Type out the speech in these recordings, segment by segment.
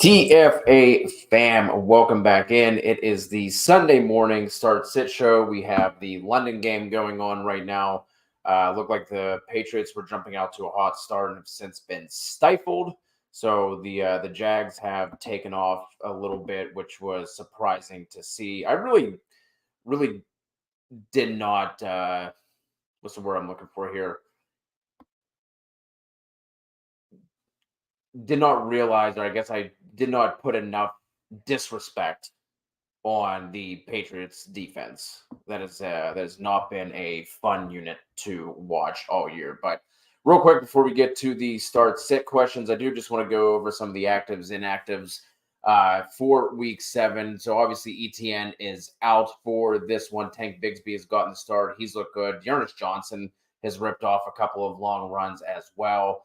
TFA fam, welcome back in. It is the Sunday morning start sit show. We have the London game going on right now. Look like the Patriots were jumping out to a hot start and have since been stifled. So the Jags have taken off a little bit, which was surprising to see. I really did not. What's the word I'm looking for here? Did not realize, or I guess I did not put enough disrespect on the Patriots defense. That has not been a fun unit to watch all year. But real quick before we get to the start sit questions, I do just want to go over some of the actives, inactives for week 7. So obviously ETN is out for this one. Tank Bigsby has gotten the start. He's looked good. Dearness Johnson has ripped off a couple of long runs as well.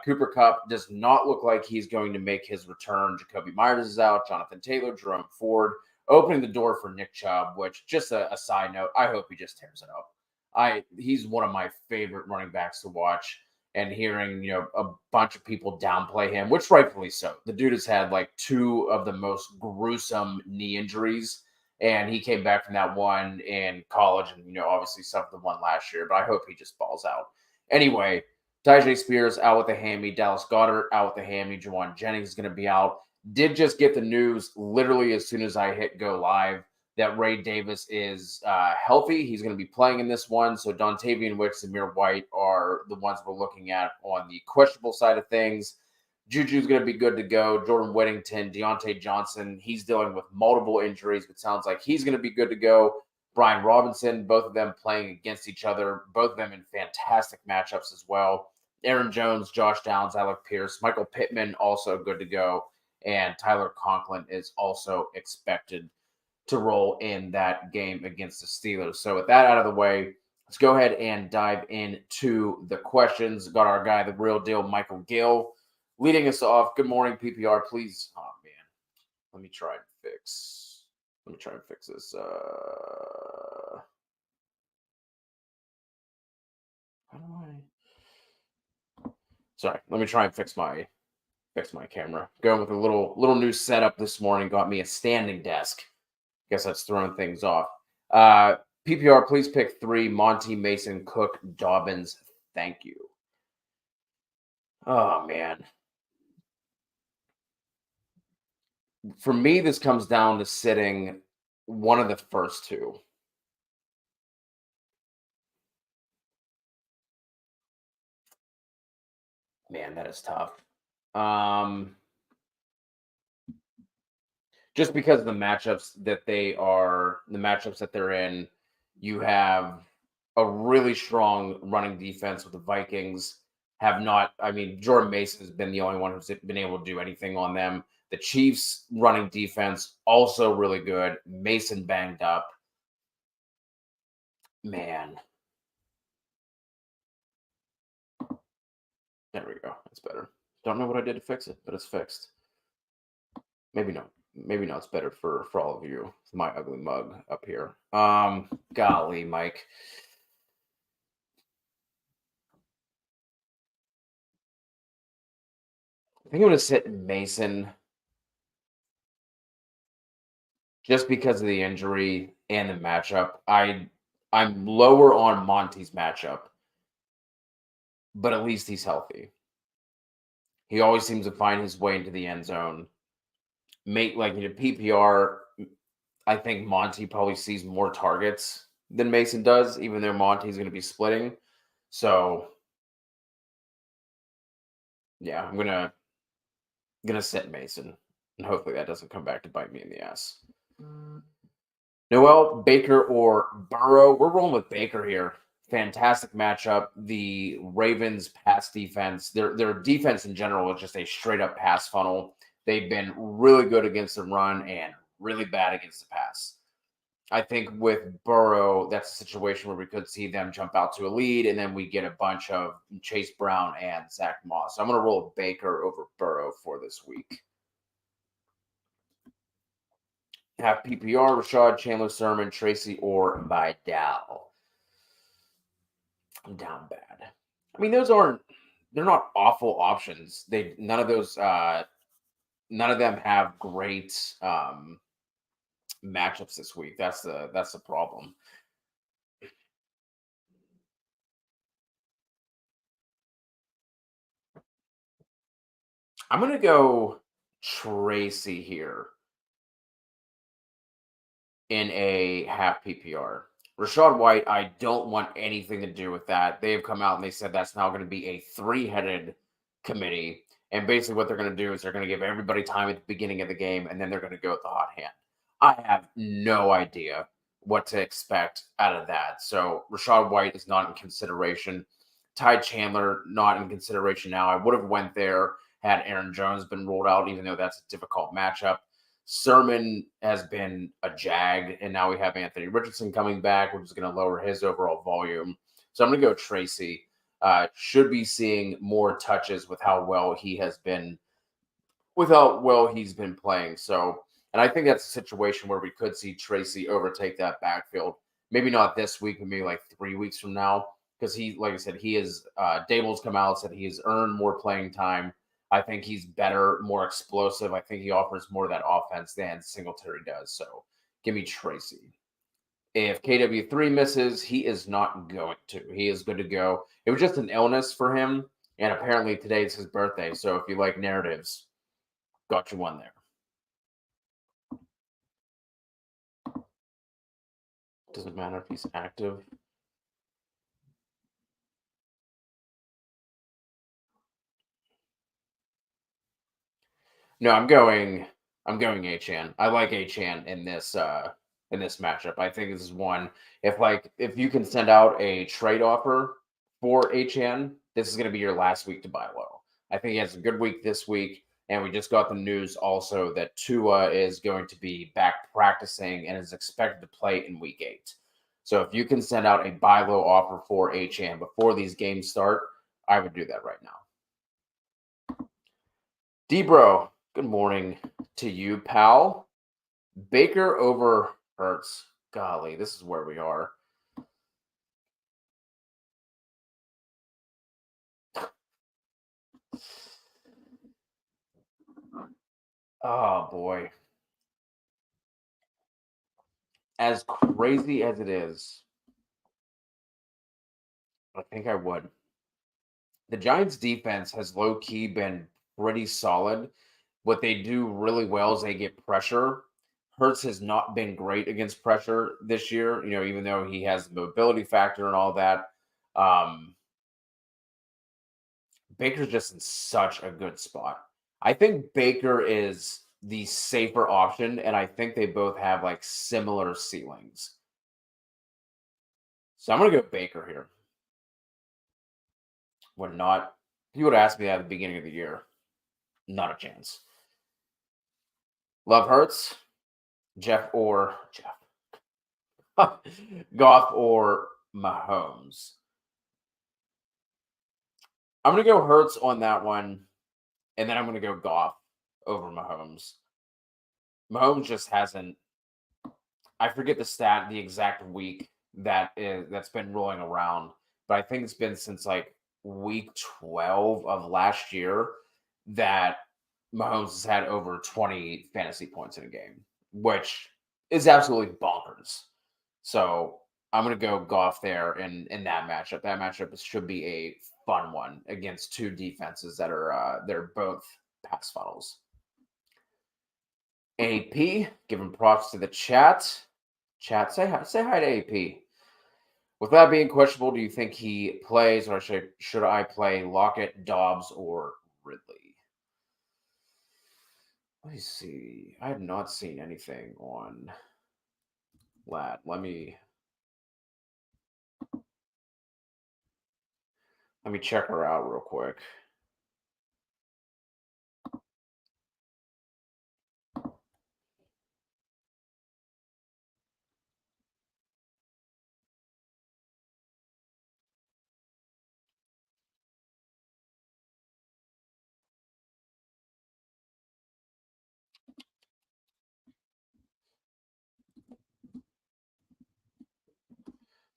Cooper Kupp does not look like he's going to make his return. Jacoby Myers is out. Jonathan Taylor, Jerome Ford, opening the door for Nick Chubb, which, just a side note, I hope he just tears it up. He's one of my favorite running backs to watch, and hearing a bunch of people downplay him, which rightfully so. The dude has had like 2 of the most gruesome knee injuries, and he came back from that one in college, and obviously suffered the one last year. But I hope he just balls out. Anyway, Tyjae Spears out with a hammy, Dallas Goedert out with a hammy, Juwan Jennings is going to be out. Did just get the news literally as soon as I hit go live that Ray Davis is healthy. He's going to be playing in this one. So Dontavian Wicks and Zamir White are the ones we're looking at on the questionable side of things. Juju's going to be good to go. Jordan Whittington, Deontay Johnson, he's dealing with multiple injuries, but sounds like he's going to be good to go. Brian Robinson, both of them playing against each other, both of them in fantastic matchups as well. Aaron Jones, Josh Downs, Alec Pierce, Michael Pittman also good to go. And Tyler Conklin is also expected to roll in that game against the Steelers. So with that out of the way, let's go ahead and dive into the questions. Got our guy, the real deal, Michael Gill, leading us off. Good morning, PPR. Please, oh man, let me try and fix this. How do I? Sorry, let me try and fix my camera. Going with a little new setup this morning. Got me a standing desk. Guess that's throwing things off. PPR, please pick 3: Monty, Mason, Cook, Dobbins. Thank you. Oh man. For me, this comes down to sitting one of the first 2. Man, that is tough. Just because of the matchups that they're in, you have a really strong running defense with the Vikings. Have not, I mean, Jordan Mason has been the only one who's been able to do anything on them. The Chiefs' running defense also really good. Mason banged up. Man. There we go. That's better. Don't know what I did to fix it, but it's fixed. Maybe no. Maybe no. It's better for all of you. It's my ugly mug up here. Golly, Mike. I think I'm gonna sit Mason just because of the injury and the matchup. I'm lower on Monty's matchup, but at least he's healthy. He always seems to find his way into the end zone. PPR. I think Monty probably sees more targets than Mason does, even though Monty's going to be splitting. So, yeah, I'm gonna sit Mason, and hopefully that doesn't come back to bite me in the ass. Noel, Baker, or Burrow? We're rolling with Baker here. Fantastic matchup. The Ravens' pass defense, their defense in general is just a straight up pass funnel. They've been really good against the run and really bad against the pass. I think with Burrow, that's a situation where we could see them jump out to a lead, and then we get a bunch of Chase Brown and Zach Moss. So I'm going to roll Baker over Burrow for this week. Have PPR, Rashad, Chandler, Sermon, Tracy, or Vidal. I'm down bad. I mean, they're not awful options. None of those none of them have great matchups this week. That's the problem. I'm gonna go Tracy here in a half PPR. Rashad White, I don't want anything to do with that. They've come out and they said that's now going to be a three-headed committee. And basically, what they're going to do is they're going to give everybody time at the beginning of the game, and then they're going to go with the hot hand. I have no idea what to expect out of that. So Rashad White is not in consideration. Ty Chandler not in consideration now. I would have went there had Aaron Jones been ruled out, even though that's a difficult matchup. Sermon has been a jag, and now we have Anthony Richardson coming back, which is going to lower his overall volume. So I'm going to go Tracy. Should be seeing more touches with how well he has been, with how well he's been playing. So, and I think that's a situation where we could see Tracy overtake that backfield. Maybe not this week, but maybe like 3 weeks from now, because he, like I said, he is. Dable's come out said he has earned more playing time. I think he's better, more explosive. I think he offers more of that offense than Singletary does. So give me Tracy. If KW3 misses, he is not going to. He is good to go. It was just an illness for him. And apparently today is his birthday. So if you like narratives, got you one there. Doesn't matter if he's active. No, I'm going Achan. I like Achan in this matchup. I think this is one, if you can send out a trade offer for Achan, this is gonna be your last week to buy low. I think he has a good week this week, and we just got the news also that Tua is going to be back practicing and is expected to play in week 8. So if you can send out a buy low offer for Achan before these games start, I would do that right now. Debro, good morning to you, pal. Baker over Hurts. Golly, this is where we are. Oh boy. As crazy as it is, I think I would. The Giants defense has low key been pretty solid. What they do really well is they get pressure. Hurts has not been great against pressure this year, even though he has the mobility factor and all that. Um, Baker's just in such a good spot. I think Baker is the safer option, and I think they both have like similar ceilings. So I'm gonna go Baker here. Would not, if you would have asked me that at the beginning of the year, not a chance. Love Hurts, Goff or Mahomes. I'm gonna go Hurts on that one, and then I'm gonna go Goff over Mahomes. Mahomes just hasn't. I forget the exact week that's been rolling around, but I think it's been since like week 12 of last year that Mahomes has had over 20 fantasy points in a game, which is absolutely bonkers. So I'm gonna go Goff there in that matchup. That matchup should be a fun one against two defenses that are they're both pass funnels. AP, giving props to the chat. Chat, say hi to AP. With that being questionable, do you think he plays, or should I play Lockett, Dobbs, or Ridley? Let me see. I have not seen anything on Lad. Let me check her out real quick.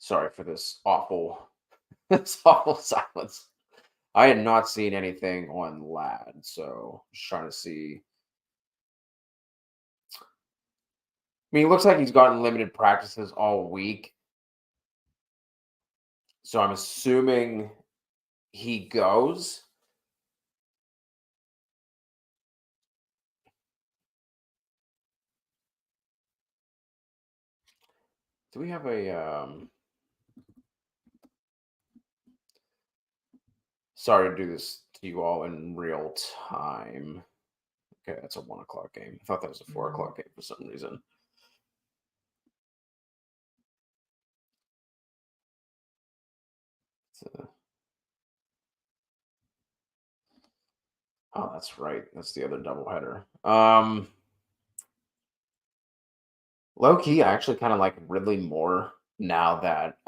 Sorry for this awful this awful silence. I had not seen anything on Lad, so just trying to see. mean, it looks like he's gotten limited practices all week, so I'm assuming he goes. Do we have a sorry to do this to you all in real time. Okay, that's a 1 o'clock game. I thought that was a 4 o'clock game for some reason. So, oh, that's right. That's the other doubleheader. Low key, I actually kind of like Ridley more now that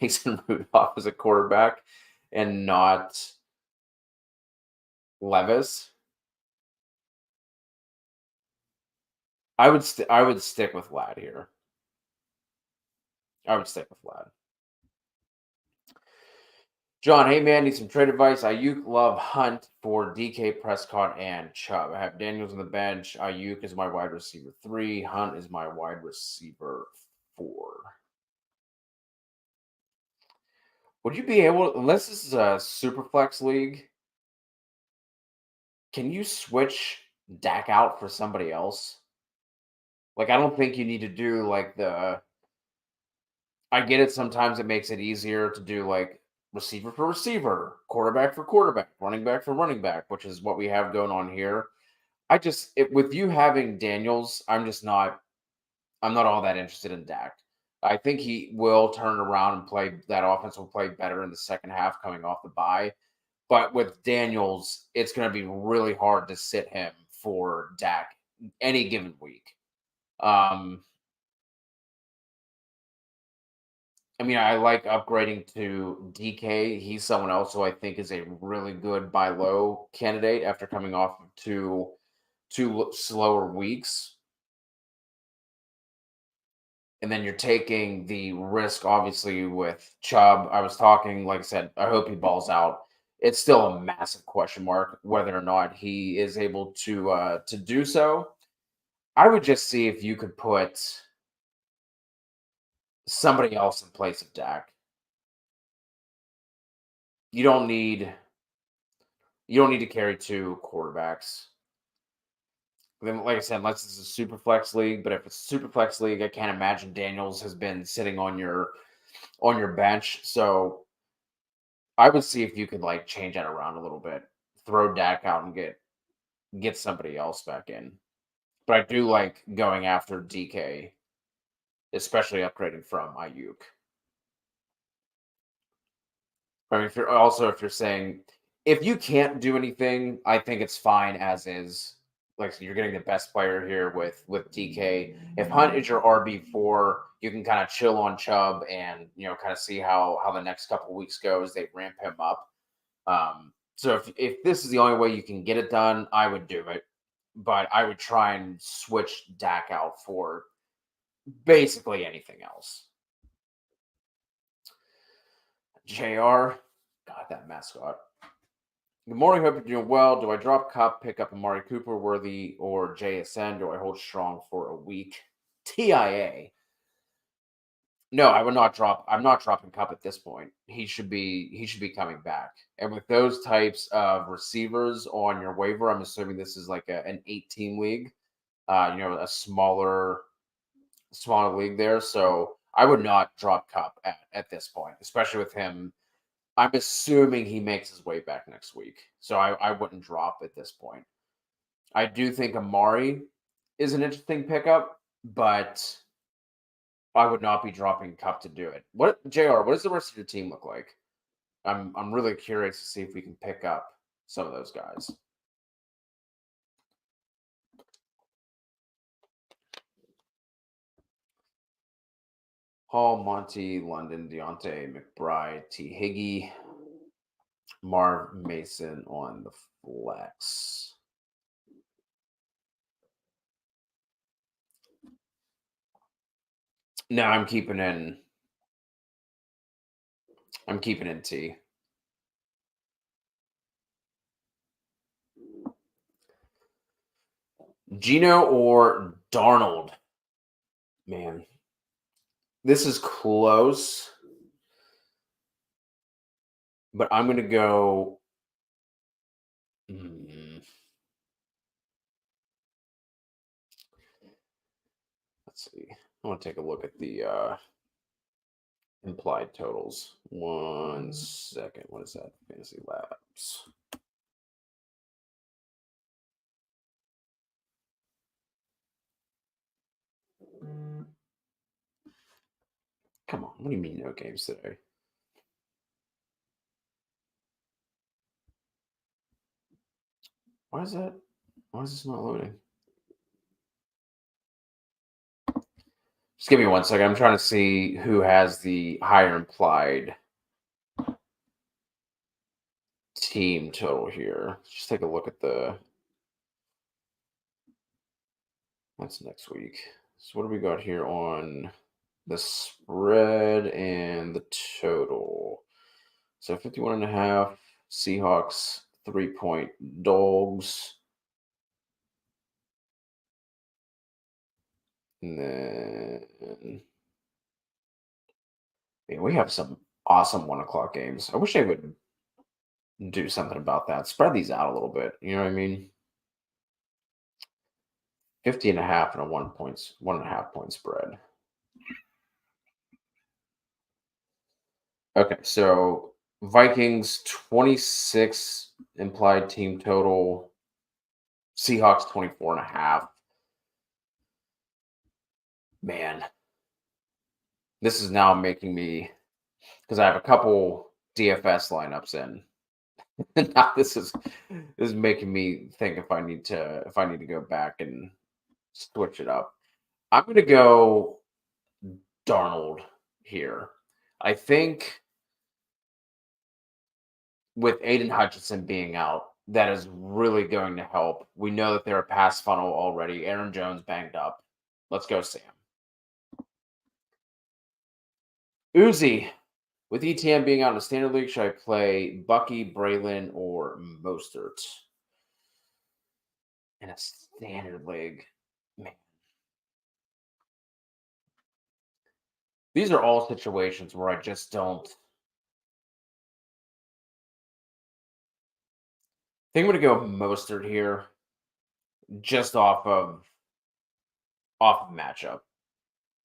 Mason Rudolph is a quarterback and not Levis. I would stick with Lad here. I would stick with Lad. John, hey man, need some trade advice. Ayuk, Love, Hunt for DK, Prescott, and Chubb. I have Daniels on the bench. Ayuk is my wide receiver 3. Hunt is my wide receiver 4. Would you be able, unless this is a super flex league, can you switch Dak out for somebody else? Like, I don't think you need to do like I get it. Sometimes it makes it easier to do like receiver for receiver, quarterback for quarterback, running back for running back, which is what we have going on here. With you having Daniels, I'm not all that interested in Dak. I think he will turn around and play that offense will play better in the second half coming off the bye. But with Daniels, it's going to be really hard to sit him for Dak any given week. Um, I mean, I like upgrading to DK. He's someone else who I think is a really good buy low candidate after coming off of two slower weeks. And then you're taking the risk, obviously, with Chubb. I was talking, like I said, I hope he balls out. It's still a massive question mark whether or not he is able to do so. I would just see if you could put somebody else in place of Dak. You don't need you don't need to carry two quarterbacks. Then, like I said, unless it's a super flex league, but if it's a super flex league, I can't imagine Daniels has been sitting on your bench. So I would see if you could like change that around a little bit, throw Dak out and get somebody else back in. But I do like going after DK, especially upgrading from Ayuk. I mean, if you're saying if you can't do anything, I think it's fine as is. Like so you're getting the best player here with DK. If Hunt is your RB4, you can kind of chill on Chubb and kind of see how the next couple weeks go as they ramp him up. So if this is the only way you can get it done, I would do it. But I would try and switch Dak out for basically anything else. JR, God, that mascot. Good morning. Hope you're doing well. Do I drop Cup, pick up Amari Cooper, Worthy, or JSN? Do I hold strong for a week? TIA. No, I would not drop. I'm not dropping Cup at this point. He should be coming back. And with those types of receivers on your waiver, I'm assuming this is like an 18 league. A smaller league there. So I would not drop Cup at this point, especially with him. I'm assuming he makes his way back next week. So I wouldn't drop at this point. I do think Amari is an interesting pickup, but I would not be dropping Cup to do it. What JR, what does the rest of your team look like? I'm really curious to see if we can pick up some of those guys. Hall, Monty, London, Deontay, McBride, T. Higgy, Marv Mason on the flex. No, I'm keeping in T. Gino or Darnold? Man, this is close, but I'm going to go. Hmm, let's see. I want to take a look at the implied totals. 1 second. What is that? Fantasy Labs. Come on. What do you mean no games today? Why is that? Why is this not loading? Just give me 1 second. I'm trying to see who has the higher implied team total here. Just take a look at the. That's next week. So what do we got here on the spread and the total? So 51.5 Seahawks 3-point dogs. And then yeah, we have some awesome 1 o'clock games. I wish they would do something about that. Spread these out a little bit. You know what I mean? 50.5 and a 1.5 point spread. Okay, so Vikings 26 implied team total. Seahawks 24.5. Man, this is now making me, because I have a couple DFS lineups in. Now this is making me think if I need to go back and switch it up. I'm gonna go Darnold here. I think with Aiden Hutchinson being out, that is really going to help. We know that they're a pass funnel already. Aaron Jones banged up. Let's go, Sam. Uzi, with ETN being out in the standard league, should I play Bucky, Braylon, or Mostert? In a standard league, man. These are all situations where I just don't. I think I'm going to go Mostert here, just off of matchup.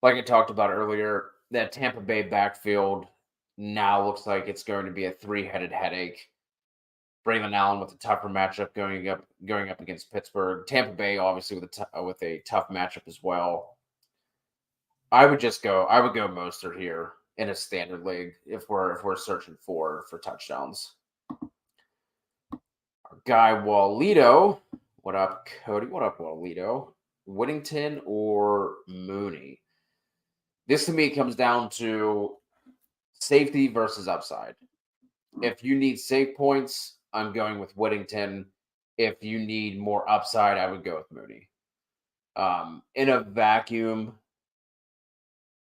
Like I talked about earlier, that Tampa Bay backfield now looks like it's going to be a three-headed headache. Braylon Allen with a tougher matchup going up against Pittsburgh. Tampa Bay obviously with a tough matchup as well. I would go Mostert here in a standard league if we're searching for touchdowns. Our guy Walito, what up, Cody? What up, Walito? Whittington or Mooney? This to me comes down to safety versus upside. If you need save points, I'm going with Whittington. If you need more upside, I would go with Mooney. In a vacuum,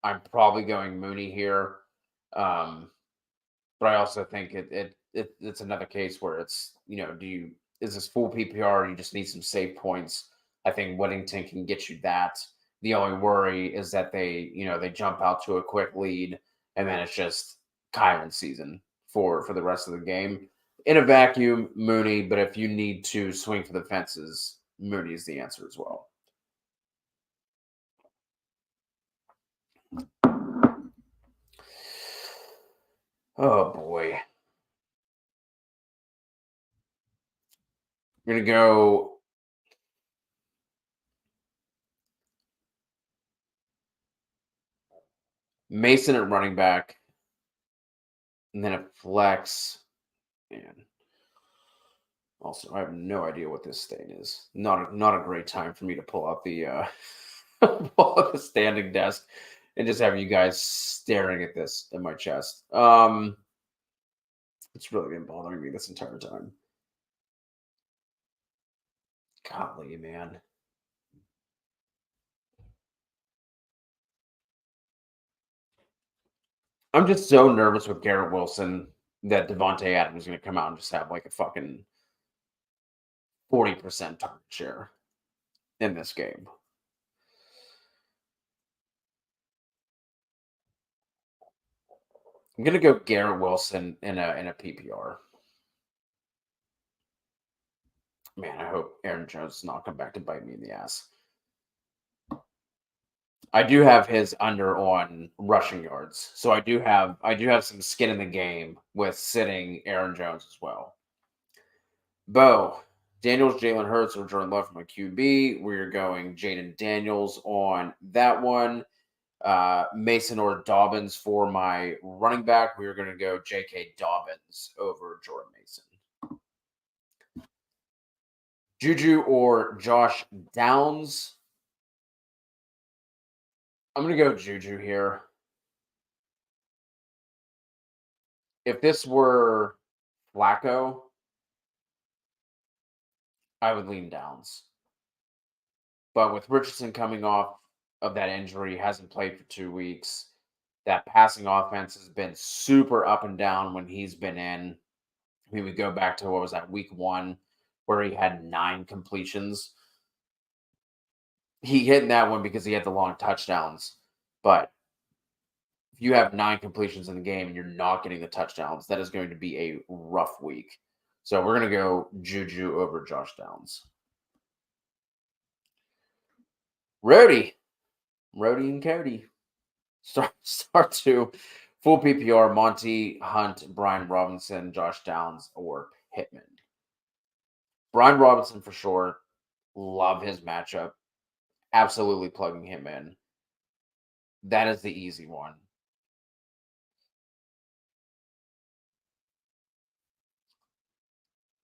I'm probably going Mooney here. But I also think it's another case where it's, is this full PPR? You just need some save points. I think Whittington can get you that. The only worry is that they jump out to a quick lead and then it's just Kyron season for the rest of the game. In a vacuum, Mooney, but if you need to swing for the fences, Mooney is the answer as well. Oh boy. I'm gonna go Mason at running back, and then a flex. Man. Also, I have no idea what this stain is. Not a great time for me to pull out the pull out the standing desk and just have you guys staring at this in my chest. It's really been bothering me this entire time. Golly, man. I'm just so nervous with Garrett Wilson that Devontae Adams is going to come out and just have like a fucking 40% target share. in this game. I'm gonna go Garrett Wilson in a PPR. Man, I hope Aaron Jones does not come back to bite me in the ass. I do have his under on rushing yards, so I do have some skin in the game with sitting Aaron Jones as well. Bo, Daniels, Jalen Hurts, or Jordan Love for my QB. We're going Jaden Daniels on that one. Mason or Dobbins for my running back. We are going to go J.K. Dobbins over Jordan Mason. Juju or Josh Downs. I'm going to go Juju here. If this were Flacco, I would lean Downs. But with Richardson coming off of that injury, hasn't played for 2 weeks, that passing offense has been super up and down when he's been in. I mean, we go back to what was that, week 1, where he had 9 completions. He hit in that one because he had the long touchdowns. But if you have 9 completions in the game and you're not getting the touchdowns, that is going to be a rough week. So we're going to go Juju over Josh Downs. Rody and Cody. Start to full PPR, Monty, Hunt, Brian Robinson, Josh Downs, or Pittman. Brian Robinson for sure. Love his matchup. Absolutely plugging him in. That is the easy one.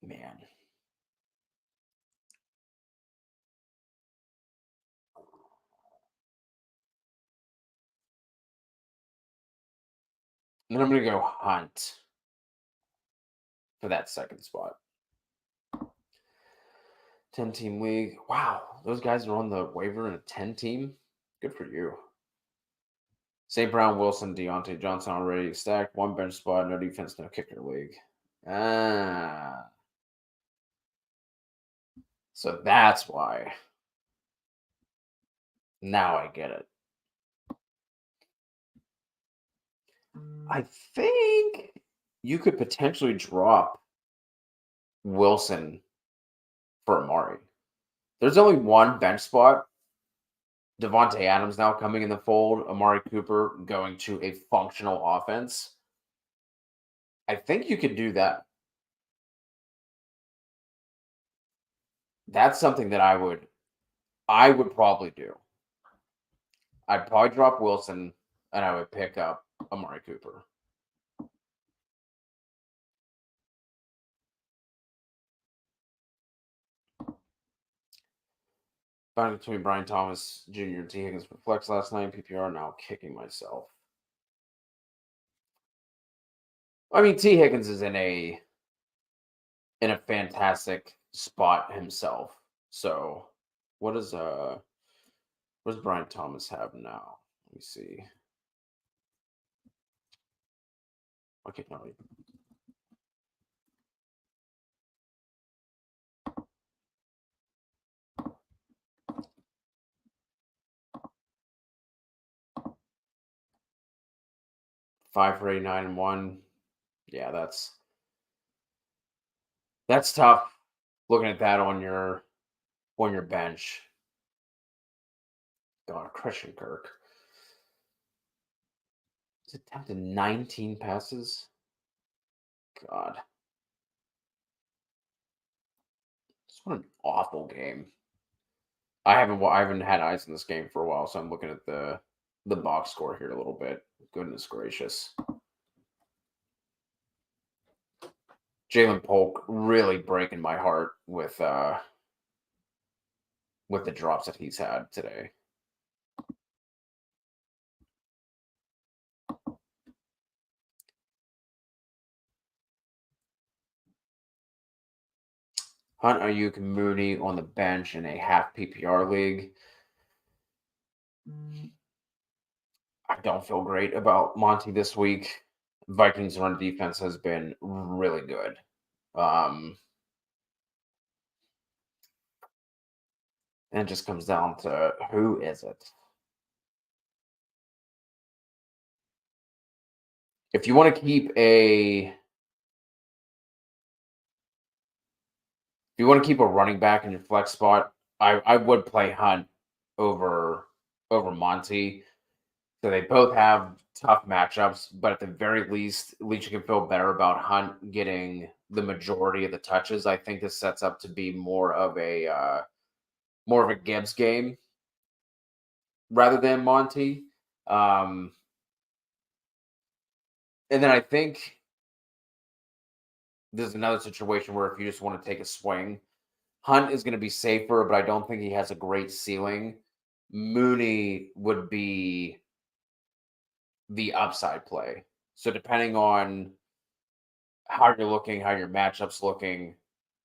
Man. And then I'm going to go Hunt for that second spot. 10-team league. Wow. Those guys are on the waiver in a 10-team. Good for you. St. Brown, Wilson, Deontay Johnson already stacked. 1 bench spot, no defense, no kicker league. So that's why. Now I get it. I think you could potentially drop Wilson for Amari. There's only 1 bench spot. Devontae Adams now coming in the fold. Amari Cooper going to a functional offense. I think you could do that. That's something that I would probably do. I'd probably drop Wilson and I would pick up Amari Cooper. Found between Brian Thomas Jr. and T. Higgins for flex last night. PPR now kicking myself. I mean, T. Higgins is in a fantastic spot himself. So what does Brian Thomas have now? Let me see. Okay, no. 5 for 89 and 1. Yeah, that's tough. Looking at that on your bench. God, Christian Kirk. He's attempted 19 passes. God. What an awful game. I haven't had eyes in this game for a while, so I'm looking at the box score here a little bit. Goodness gracious. Jalen Polk really breaking my heart with the drops that he's had today. Hunt Ayuk Mooney on the bench in a half PPR league. I don't feel great about Monty this week. Vikings run defense has been really good. And it just comes down to who is it? If you want to keep a if you want to keep a running back in your flex spot, I would play Hunt over Monty. So they both have tough matchups, but at the very least, at least you can feel better about Hunt getting the majority of the touches. I think this sets up to be more of a Gibbs game rather than Monty. Um, and then I think there's another situation where if you just want to take a swing, Hunt is going to be safer, but I don't think he has a great ceiling. Mooney would be the upside play. So depending on how you're looking, how your matchup's looking,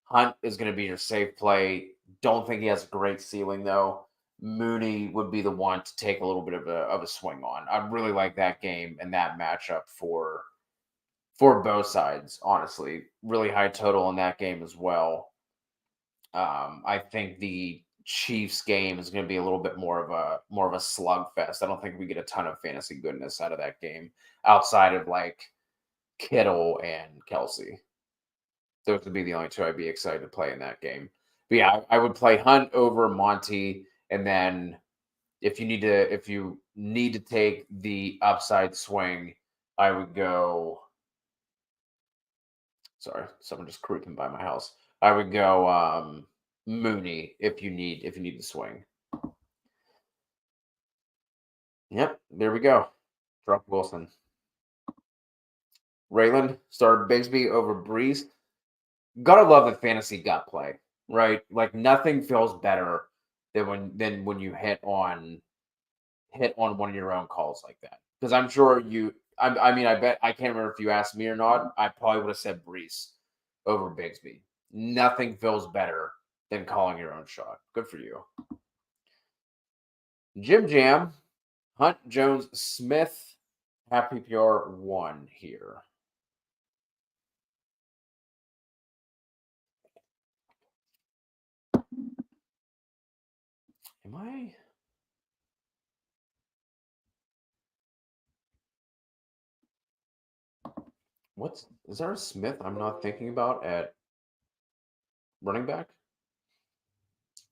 Hunt is going to be your safe play. Don't think he has a great ceiling though. Mooney would be the one to take a little bit of a swing on. I really like that game and that matchup for both sides. Honestly, really high total in that game as well. I think the Chiefs game is going to be a little bit more of a slugfest. I don't think we get a ton of fantasy goodness out of that game outside of like Kittle and Kelsey. Those would be the only two I'd be excited to play in that game. But yeah, I would play Hunt over Monty, and then if you need to take the upside swing, I would go. Sorry, someone just creeping by my house. I would go Mooney if you need to swing. Yep, there we go. Drop Wilson. Rayland started Bigsby over Breeze. Gotta love the fantasy gut play, right? Like nothing feels better than when you hit on one of your own calls like that. Because I'm sure you. I mean, I bet I can't remember if you asked me or not. I probably would have said Breeze over Bigsby. Nothing feels better than calling your own shot. Good for you. Jim Jam, Hunt, Jones, Smith, half PPR one here. Am I? Is there a Smith I'm not thinking about at running back?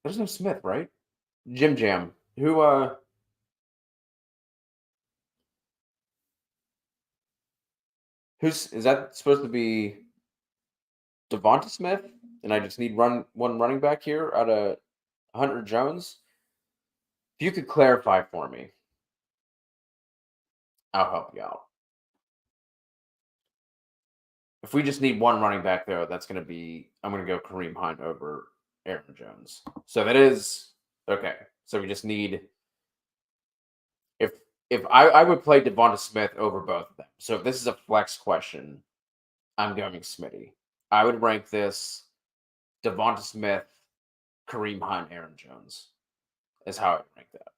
There's no Smith, right? Jim Jam. Who's is that supposed to be Devonta Smith? And I just need one running back here out of Hunter Jones. If you could clarify for me, I'll help you out. If we just need one running back though, that's gonna be I'm gonna go Kareem Hunt over Aaron Jones. So that is okay. So we just need if I would play Devonta Smith over both of them. So if this is a flex question, I'm going Smitty. I would rank this Devonta Smith, Kareem Hunt, Aaron Jones is how I would rank that.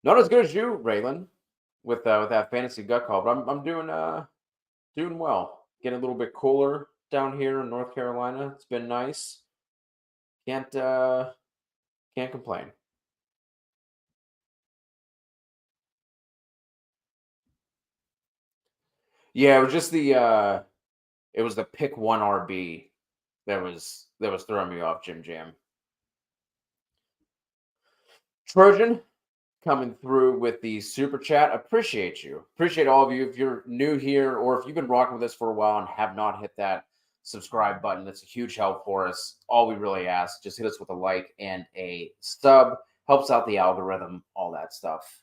Not as good as you, Raylan, with that fantasy gut call, but I'm doing well. Getting a little bit cooler down here in North Carolina. It's been nice. Can't uh can't complain. Yeah, it was just it was the pick one RB that was throwing me off, Jim Jam. Trojan coming through with the super chat. Appreciate you. Appreciate all of you. If you're new here or if you've been rocking with us for a while and have not hit that subscribe button, that's a huge help for us. All we really ask, just hit us with a like and a sub. Helps out the algorithm, all that stuff.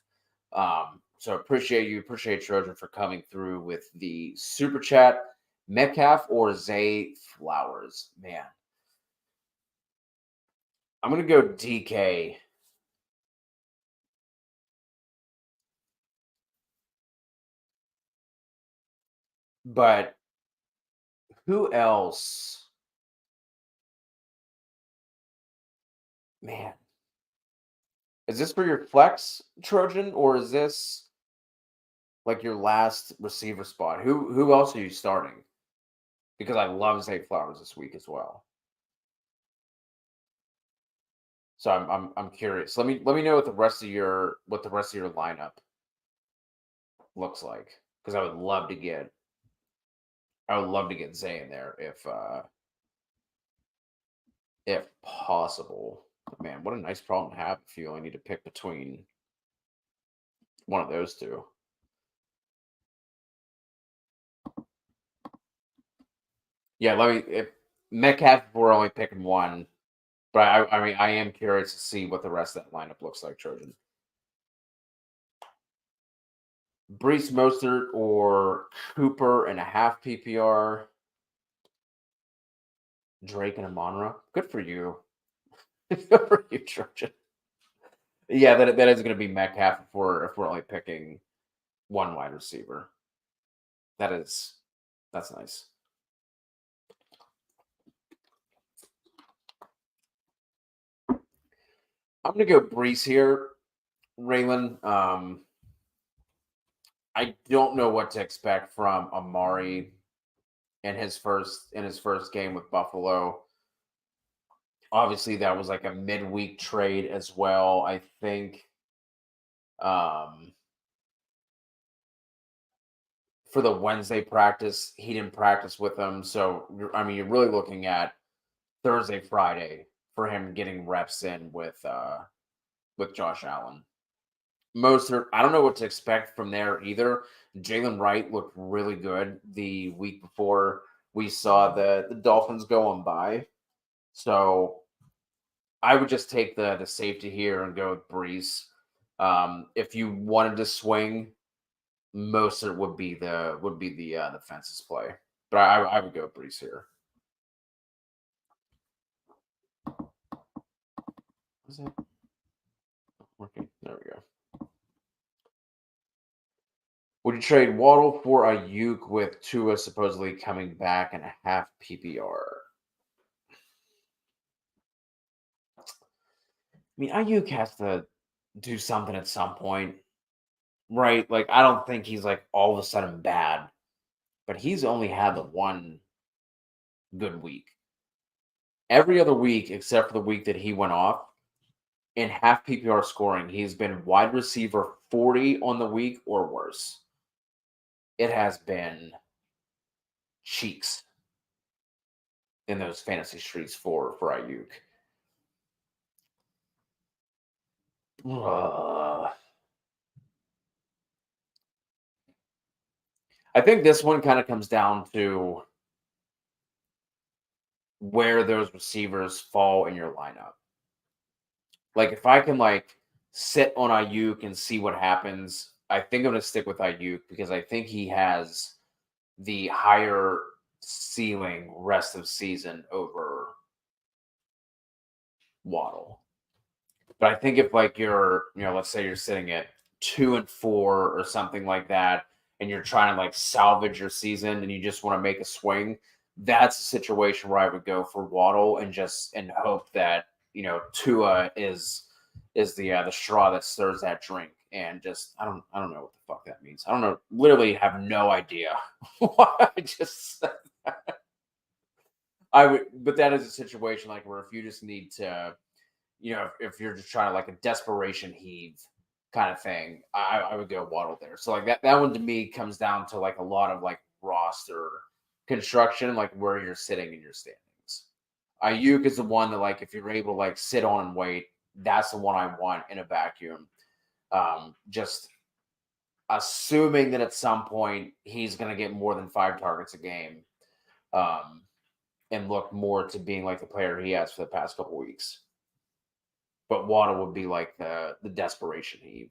So appreciate you. Appreciate Trojan for coming through with the super chat. Metcalf or Zay Flowers? Man, I'm going to go DK. But who else? Man, is this for your flex Trojan or is this like your last receiver spot? Who else are you starting? Because I love Zay Flowers this week as well. So I'm curious. Let me know what the rest of your lineup looks like, because I would love to get Zay in there if possible. Man, what a nice problem to have if you only need to pick between one of those two. Yeah, let me if Metcalf, if we're only picking one, but I mean I am curious to see what the rest of that lineup looks like, Trojan. Brees Mostert or Cooper and a half PPR, Drake and Amonra. Good for you. Good for you, Trojan. Yeah, that is going to be Metcalf if we're only picking one wide receiver. That's nice. I'm going to go Brees here, Raylan. I don't know what to expect from Amari in his first game with Buffalo. Obviously, that was like a midweek trade as well. I think um, for the Wednesday practice, he didn't practice with them. So I mean, you're really looking at Thursday, Friday for him getting reps in with Josh Allen. Mostert, I don't know what to expect from there either. Jalen Wright looked really good the week before we saw the Dolphins go on by. So I would just take the safety here and go with Brees. If you wanted to swing, Mostert would be the fences play. But I would go Brees here. Is that working? There we go. Would you trade Waddle for Ayuk with Tua supposedly coming back in a half PPR? I mean, Ayuk has to do something at some point, right? Like, I don't think he's like all of a sudden bad, but he's only had the one good week. Every other week, except for the week that he went off, in half PPR scoring, he's been wide receiver 40 on the week or worse. It has been cheeks in those fantasy streets for Ayuk. I think this one kind of comes down to where those receivers fall in your lineup. Like if I can like sit on Ayuk and see what happens, I think I'm gonna stick with Ayuk because I think he has the higher ceiling rest of season over Waddle. But I think if like let's say you're sitting at 2-4 or something like that, and you're trying to like salvage your season and you just want to make a swing, that's a situation where I would go for Waddle and hope that Tua is the straw that stirs that drink. And just I don't know what the fuck that means. I don't know. Literally have no idea why I just said that. I would, but that is a situation like where if you just need to if you're just trying to like a desperation heave kind of thing, I would go Waddle there. So like that one to me comes down to like a lot of like roster construction, like where you're sitting in your standings. Ayuk is the one that like if you're able to like sit on and wait, that's the one I want in a vacuum. Just assuming that at some point he's going to get more than 5 targets a game, um, and look more to being like the player he has for the past couple weeks. But Waddle would be like the desperation heave.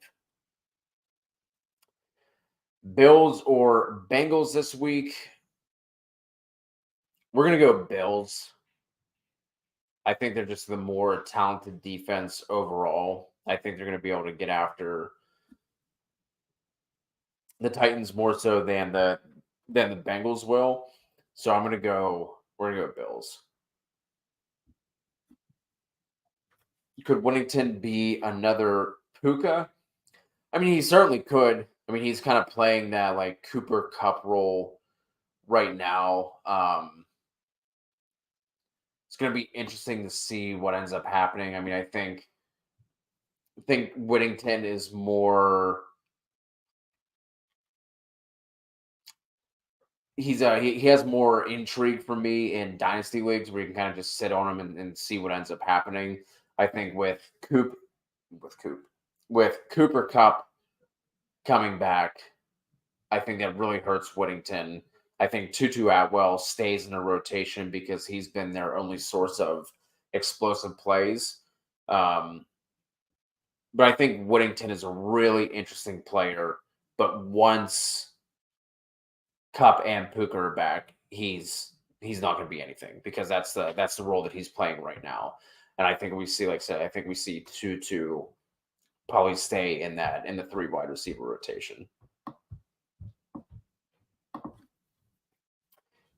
Bills or Bengals this week? We're gonna go Bills. I think they're just the more talented defense overall. I think they're gonna be able to get after the Titans more so than the Bengals will. So we're gonna go Bills. Could Winnington be another Puka? I mean, he certainly could. I mean, he's kind of playing that like Cooper Kupp role right now. it's going to be interesting to see what ends up happening. I mean, I think Whittington is more. He has more intrigue for me in dynasty leagues where you can kind of just sit on him and see what ends up happening. I think with Coop with Cooper Cup coming back, I think that really hurts Whittington. I think Tutu Atwell stays in the rotation because he's been their only source of explosive plays. Um, but I think Whittington is a really interesting player. But once Cup and Puka are back, he's not going to be anything because that's the role that he's playing right now. And I think we see, like I said, I think we see Tutu probably stay in the three wide receiver rotation.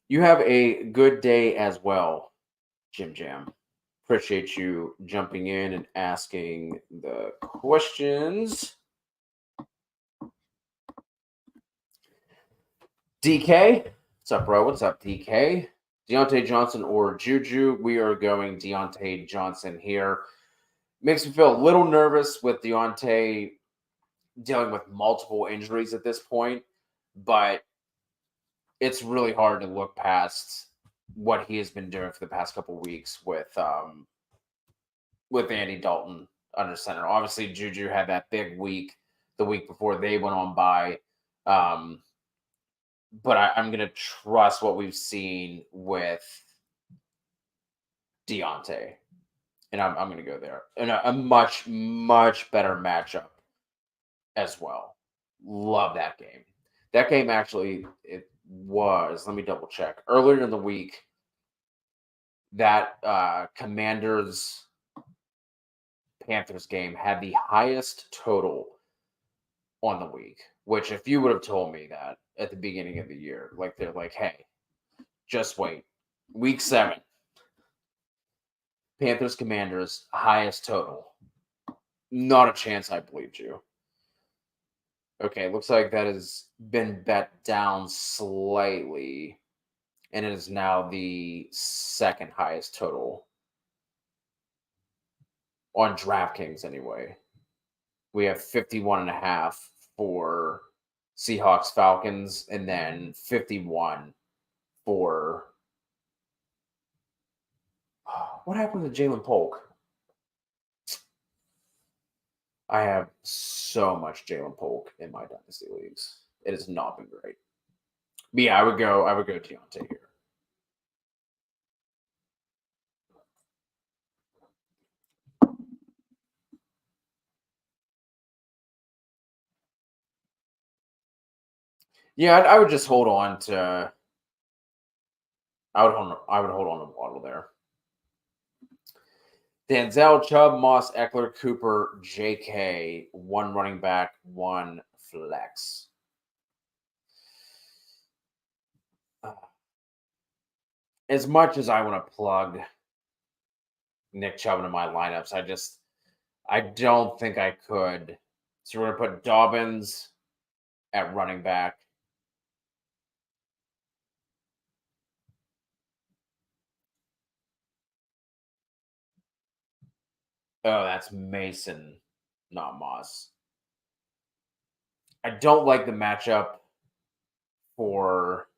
You have a good day as well, Jim Jam. Appreciate you jumping in and asking the questions. DK, what's up, bro? What's up, DK? Deontay Johnson or Juju? We are going Deontay Johnson here. Makes me feel a little nervous with Deontay dealing with multiple injuries at this point, but it's really hard to look past what he has been doing for the past couple weeks with Andy Dalton under center. Obviously, Juju had that big week the week before they went on by. But I'm going to trust what we've seen with Deontay. And I'm going to go there. And a much, much better matchup as well. Love that game. That game actually, it was, let me double check. Earlier in the week, that Commanders Panthers game had the highest total on the week, which if you would have told me that at the beginning of the year, like they're like, hey, just wait. Week 7, Panthers Commanders, highest total. Not a chance I believed you. Okay, looks like that has been bet down slightly, and it is now the second highest total on DraftKings anyway. We have 51.5 for Seahawks Falcons, and then 51 for what happened to Jalen Polk? I have so much Jalen Polk in my dynasty leagues. It has not been great. But yeah, I would go Deontay here. Yeah, I would just hold on to. I would hold on to Waddle there. Denzel, Chubb, Moss, Eckler, Cooper, J.K. One running back, one flex. As much as I want to plug Nick Chubb into my lineups, I don't think I could. So we're going to put Dobbins at running back. Oh, that's Mason, not Moss. I don't like the matchup for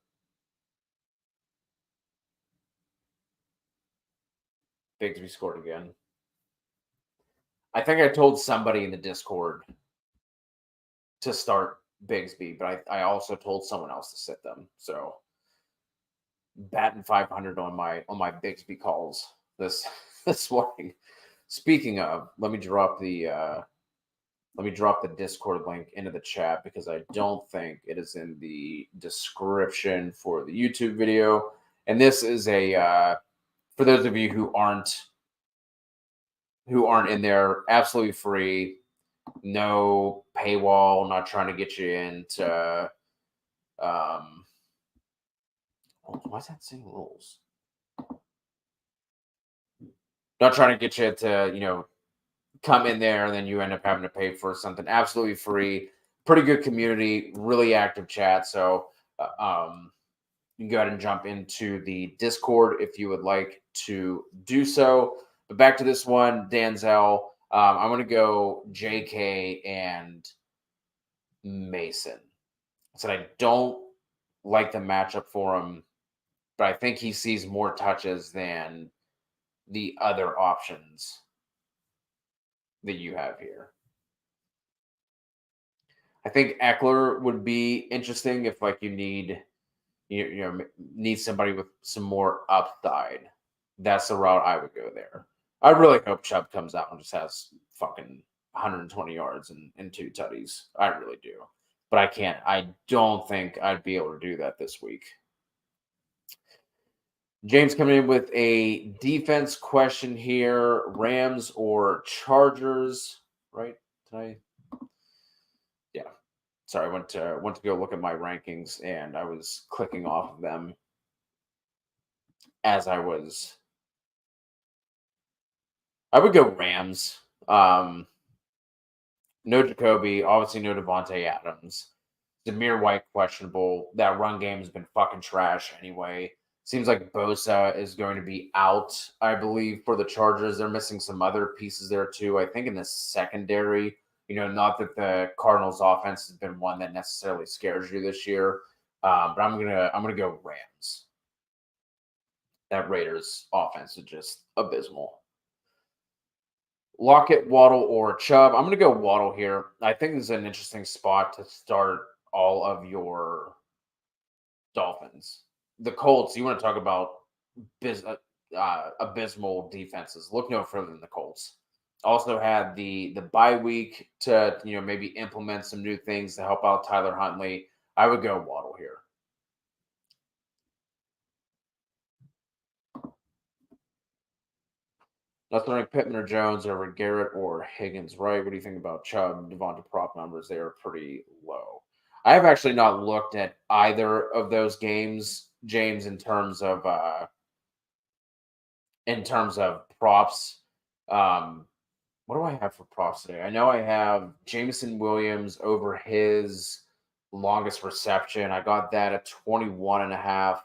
Bigsby scored again. I think I told somebody in the Discord to start Bigsby, but I also told someone else to sit them. So batting 500 on my Bigsby calls this this morning. Speaking of, let me drop the Discord link into the chat because I don't think it is in the description for the YouTube video. And this is a for those of you who aren't in there, absolutely free, no paywall, not trying to get you into why is that saying rules? Not trying to get you to, come in there and then you end up having to pay for something absolutely free. Pretty good community, really active chat. So, you can go ahead and jump into the Discord if you would like to do so. But back to this one, Danzel. I'm going to go JK and Mason. I said I don't like the matchup for him, but I think he sees more touches than the other options that you have here. I think Eckler would be interesting if like you need need somebody with some more upside. That's the route I would go there. I really hope Chubb comes out and just has fucking 120 yards and 2 tutties. I really do. But I can't. I don't think I'd be able to do that this week. James coming in with a defense question here. Rams or Chargers, right? Yeah. Sorry, I went to go look at my rankings and I was clicking off of them as I would go Rams. No Jacoby, obviously no Devontae Adams. Zamir White questionable. That run game has been fucking trash anyway. Seems like Bosa is going to be out, I believe, for the Chargers. They're missing some other pieces there too. I think in the secondary, not that the Cardinals offense has been one that necessarily scares you this year. But I'm gonna go Rams. That Raiders offense is just abysmal. Lockett, Waddle, or Chubb. I'm going to go Waddle here. I think this is an interesting spot to start all of your Dolphins. The Colts, you want to talk about abysmal defenses. Look no further than the Colts. Also had the bye week to maybe implement some new things to help out Tyler Huntley. I would go Waddle here. Not throwing Pittman or Jones over Garrett or Higgins, right? What do you think about Chubb, Devonta prop numbers? They are pretty low. I have actually not looked at either of those games, James, in terms of props. What do I have for props today? I know I have Jameson Williams over his longest reception. I got that at 21.5.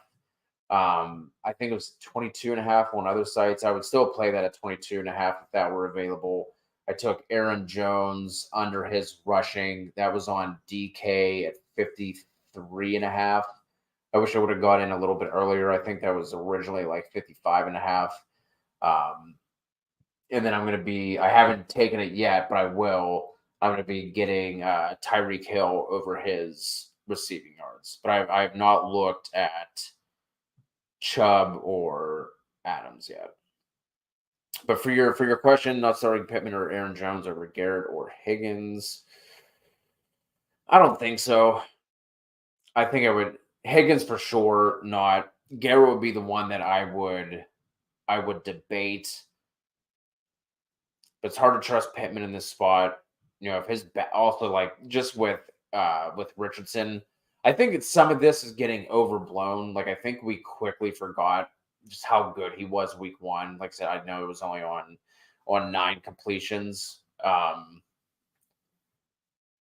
I think it was 22.5 on other sites. I would still play that at 22.5 if that were available. I took Aaron Jones under his rushing. That was on DK at 53.5. I wish I would have got in a little bit earlier. I think that was originally like 55.5. And then I haven't taken it yet, but I will. I'm going to be getting Tyreek Hill over his receiving yards. But I have not looked at Chubb or Adams yet. But for your question, not starting Pittman or Aaron Jones over Garrett or Higgins, I don't think so. I think I would Higgins for sure. Not Garrett would be the one that I would debate. But it's hard to trust Pittman in this spot. If his also like just with Richardson, I think some of this is getting overblown. Like I think we quickly forgot just how good he was week one. Like I said, I know it was only on 9 completions.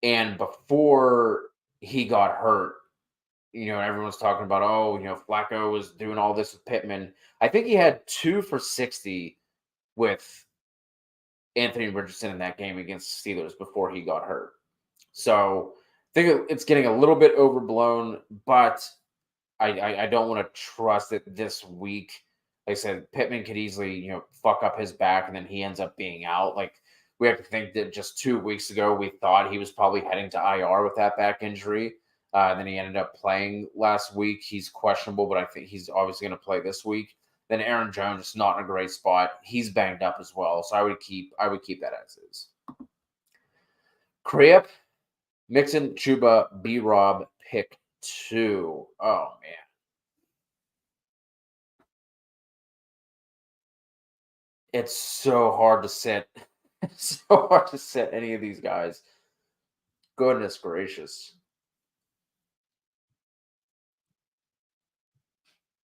And before he got hurt, everyone's talking about, Flacco was doing all this with Pittman. I think he had 2 for 60 with Anthony Richardson in that game against the Steelers before he got hurt. So I think it's getting a little bit overblown, but I don't want to trust it this week. Like I said, Pittman could easily, fuck up his back and then he ends up being out. Like we have to think that just 2 weeks ago, we thought he was probably heading to IR with that back injury. Then he ended up playing last week. He's questionable, but I think he's obviously going to play this week. Then Aaron Jones is not in a great spot. He's banged up as well. So I would keep that as is. Crip, Mixon, Chuba, B-Rob, pick 2. Oh, man. It's so hard to sit. It's so hard to sit any of these guys. Goodness gracious.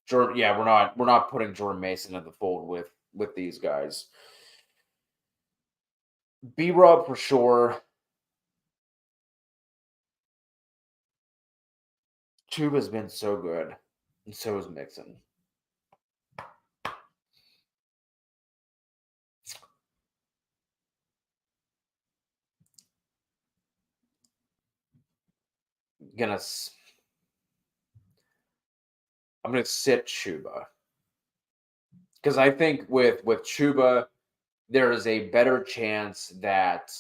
Jordan, yeah, we're not putting Jordan Mason in the fold with these guys. B-Rob for sure. Chuba's been so good. And so is Mixon. Gonna, I'm gonna sit Chuba because I think with Chuba, there is a better chance that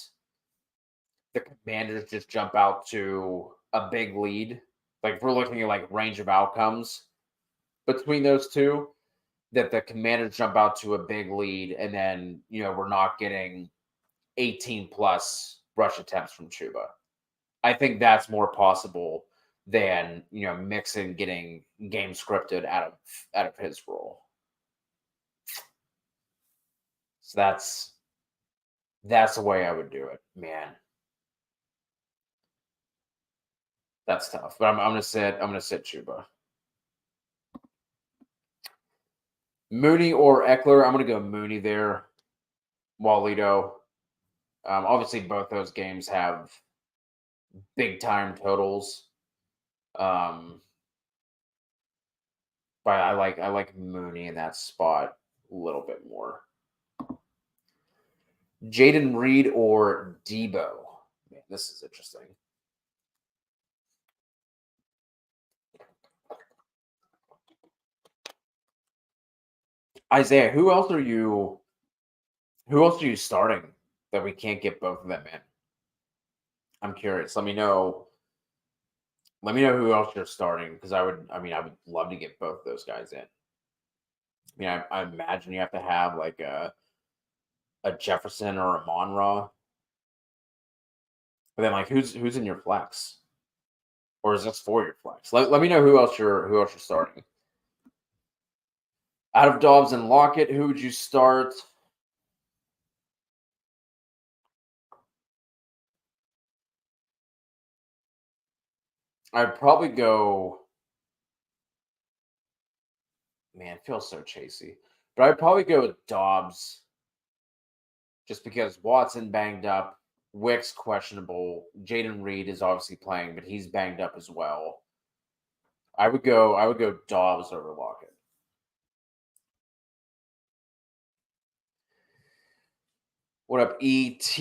the Commanders just jump out to a big lead. Like if we're looking at like range of outcomes between those two, that the Commanders jump out to a big lead, and then we're not getting 18 plus rush attempts from Chuba. I think that's more possible than Mixon getting game scripted out of his role. So that's the way I would do it, man. That's tough, but I'm gonna sit Chuba. Mooney or Eckler. I'm gonna go Mooney there. Walito. Obviously, both those games have big time totals. Um, but I like Mooney in that spot a little bit more. Jaden Reed or Debo. Man, this is interesting. Isaiah, who else are you starting that we can't get both of them in? I'm curious. Let me know who else you're starting because I would love to get both those guys in. I mean, I imagine you have to have like a Jefferson or a Monra, but then like who's in your flex, or is this for your flex? Let me know who else you're starting. Out of Dobbs and Lockett, who would you start? I'd probably go. Man, it feels so chasey, but I'd probably go with Dobbs just because Watson banged up, Wicks questionable, Jaden Reed is obviously playing, but he's banged up as well. I would go Dobbs over Lockett. What up, ET?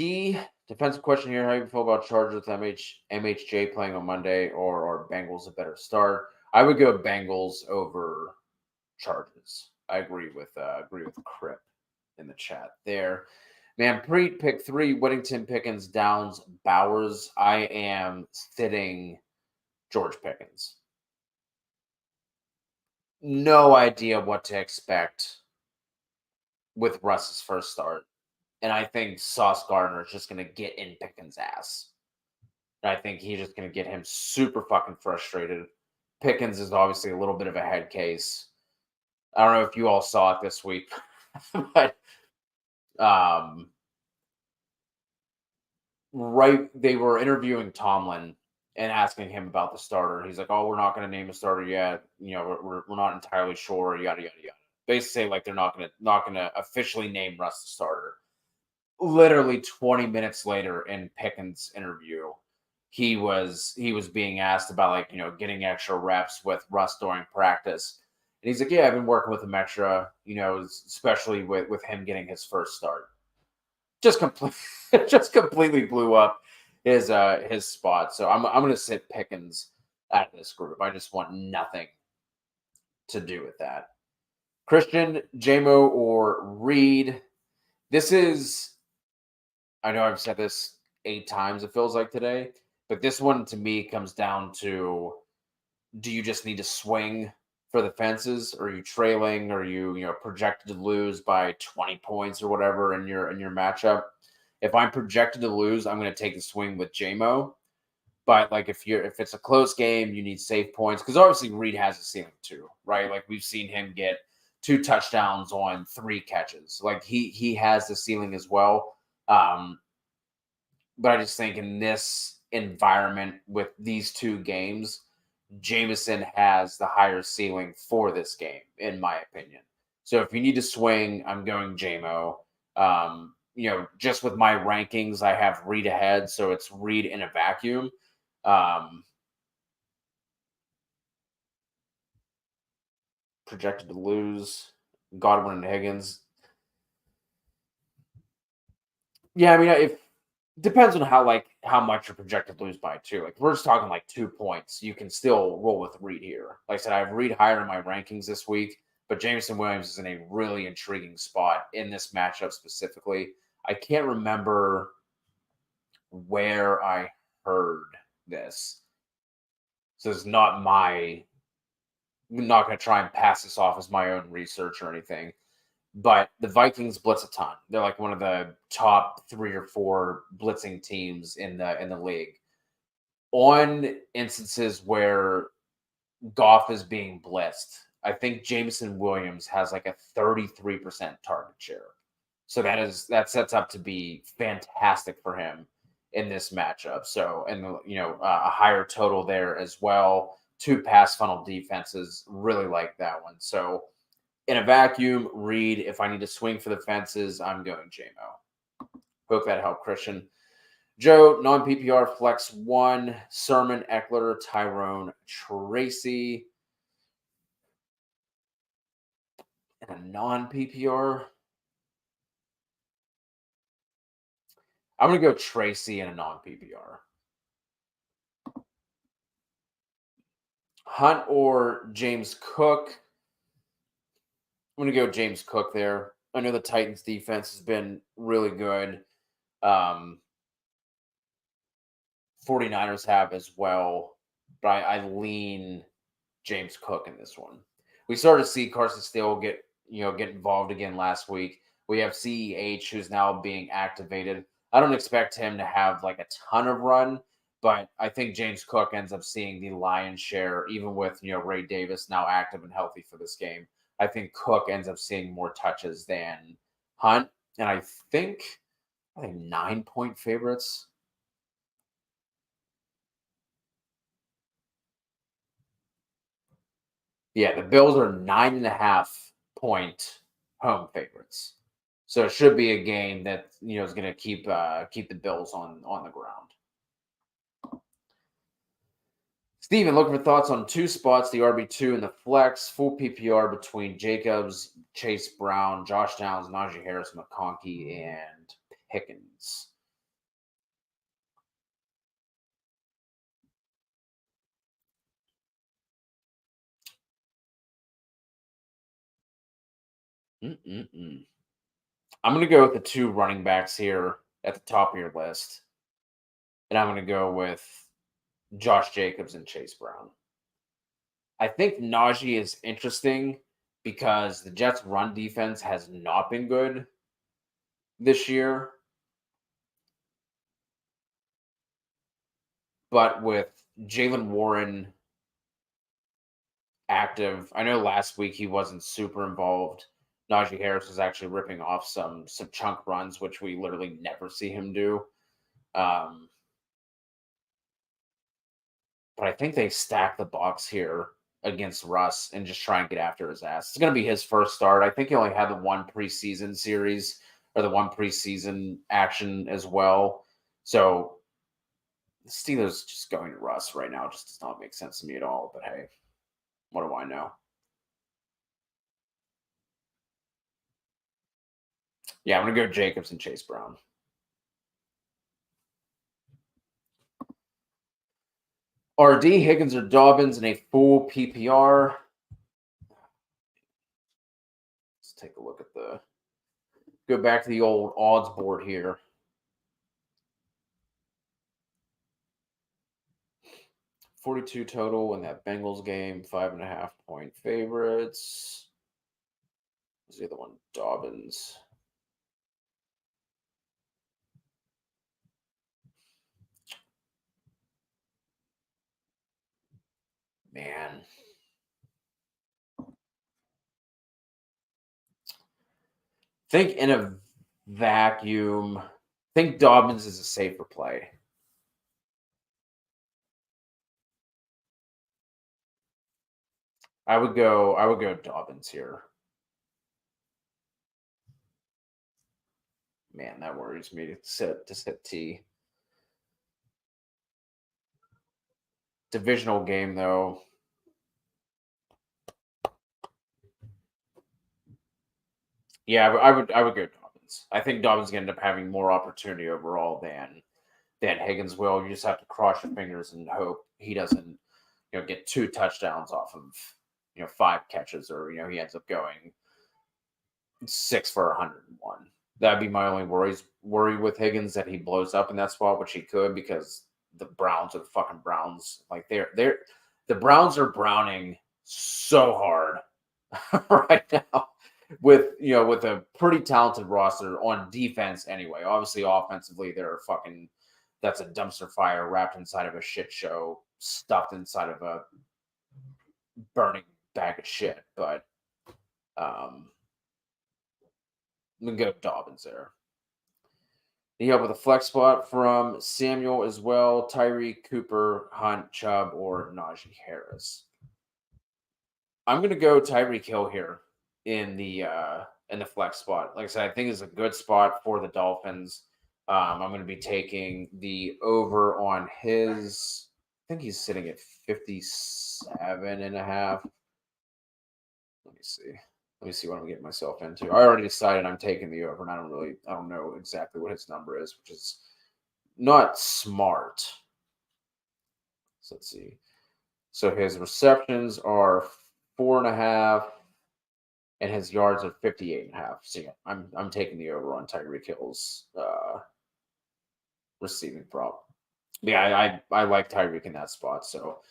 Defensive question here. How you feel about Chargers with MHJ playing on Monday, or Bengals a better start? I would go Bengals over Chargers. I agree with Crip in the chat there. Man, Preet pick 3, Whittington, Pickens, Downs, Bowers. I am sitting George Pickens. No idea what to expect with Russ's first start. And I think Sauce Gardner is just going to get in Pickens' ass. And I think he's just going to get him super fucking frustrated. Pickens is obviously a little bit of a head case. I don't know if you all saw it this week, but um, right, they were interviewing Tomlin and asking him about the starter. He's like, "Oh, we're not going to name a starter yet. We're not entirely sure." Yada yada yada. Basically, like they're not gonna officially name Russ the starter. Literally 20 minutes later in Pickens' interview, he was being asked about getting extra reps with Russ during practice. And he's like, "Yeah, I've been working with him extra, especially with him getting his first start." Just complete just completely blew up his spot. So I'm gonna sit Pickens out of this group. I just want nothing to do with that. Christian, JMO, or Reed. This is, I know I've said this 8 times, it feels like today, but this one to me comes down to, do you just need to swing for the fences? Are you trailing? Are you projected to lose by 20 points or whatever in your matchup? If I'm projected to lose, I'm going to take the swing with JMO. But like if it's a close game, you need safe points because obviously Reed has a ceiling too, right? Like we've seen him get 2 touchdowns on 3 catches. Like he has the ceiling as well. But I just think in this environment with these 2 games, Jameson has the higher ceiling for this game, in my opinion. So if you need to swing, I'm going JMO. Just with my rankings, I have Reed ahead, so it's Reed in a vacuum. Um, projected to lose. Godwin and Higgins. Yeah, I mean, if depends on how much you're projected to lose by too. Like we're just talking like 2 points. You can still roll with Reed here. Like I said, I have Reed higher in my rankings this week, but Jameson Williams is in a really intriguing spot in this matchup specifically. I can't remember where I heard this. So it's not my I'm not going to try and pass this off as my own research or anything. But the Vikings blitz a ton. They're like one of the top 3 or 4 blitzing teams in the league. On instances where Goff is being blitzed, I think Jameson Williams has like a 33% target share. So that sets up to be fantastic for him in this matchup. So and a higher total there as well. 2 pass funnel defenses really like that one. So in a vacuum, Reed. If I need to swing for the fences, I'm going JMO. Hope that helped, Christian. Joe, non-PPR flex 1, Sermon, Eckler, Tyrone, Tracy. And a non-PPR. I'm going to go Tracy in a non-PPR. Hunt or James Cook. I'm going to go James Cook there. I know the Titans defense has been really good. 49ers have as well, but I lean James Cook in this one. We started to see Carson Steele get involved again last week. We have CEH who's now being activated. I don't expect him to have like a ton of run, but I think James Cook ends up seeing the lion's share, even with Ray Davis now active and healthy for this game. I think Cook ends up seeing more touches than Hunt, and I think 9-point favorites. Yeah, the Bills are 9.5-point home favorites, so it should be a game that is going to keep the Bills on the ground. Steven, looking for thoughts on 2 spots, the RB2 and the flex, full PPR between Jacobs, Chase Brown, Josh Downs, Najee Harris, McConkey, and Pickens. I'm going to go with the 2 running backs here at the top of your list. And I'm going to go with Josh Jacobs and Chase Brown. I think Najee is interesting because the Jets' run defense has not been good this year. But with Jaylen Warren active, I know last week he wasn't super involved. Najee Harris was actually ripping off some chunk runs, which we literally never see him do. But I think they stack the box here against Russ and just try and get after his ass. It's going to be his first start. I think he only had the 1 preseason series or the 1 preseason action as well. So the Steelers just going to Russ right now just does not make sense to me at all. But hey, what do I know? Yeah, I'm going to go Jacobs and Chase Brown. RD, Higgins or Dobbins in a full PPR. Let's take a look at go back to the old odds board here. $42 total in that Bengals game, 5.5-point favorites. Who's the other one? Dobbins. Man. Think in a vacuum. Think Dobbins is a safer play. I would go Dobbins here. Man, that worries me to sit T. Divisional game though. Yeah, I would go Dobbins. I think Dobbins gonna end up having more opportunity overall than Higgins will. You just have to cross your fingers and hope he doesn't, get 2 touchdowns off of 5 catches, or he ends up going 6 for 101. That'd be my only worry with Higgins, that he blows up in that spot, which he could, because the Browns are the fucking Browns. Like the Browns are browning so hard right now, with a pretty talented roster on defense anyway. Obviously, offensively, they're fucking that's a dumpster fire wrapped inside of a shit show, stuffed inside of a burning bag of shit. But um, I'm gonna go Dobbins there. Need help with a flex spot from Samuel as well. Tyree, Cooper, Hunt, Chubb, or Najee Harris. I'm gonna go Tyreek Hill here in the flex spot. Like I said, I think it's a good spot for the Dolphins. I'm gonna be taking the over on his. I think he's sitting at 57.5. Let me see. Let me see what I'm getting myself into. I already decided I'm taking the over, and I don't know exactly what his number is, which is not smart. So let's see. So his receptions are 4.5, and his yards are 58.5. So yeah, I'm taking the over on Tyreek Hill's receiving prop. Yeah, I like Tyreek in that spot, so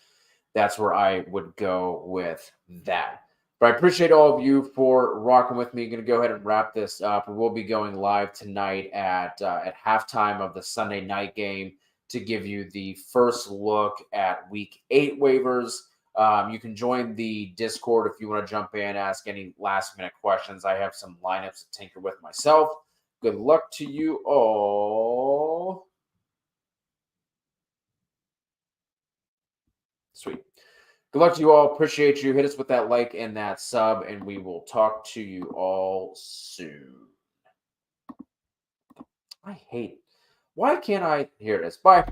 that's where I would go with that. But I appreciate all of you for rocking with me. Going to go ahead and wrap this up. We will be going live tonight at halftime of the Sunday night game to give you the first look at Week 8 waivers. You can join the Discord if you want to jump in, ask any last-minute questions. I have some lineups to tinker with myself. Good luck to you all. Sweet. Good luck to you all. Appreciate you. Hit us with that like and that sub, and we will talk to you all soon. I hate. Why can't I? Here it is. Bye.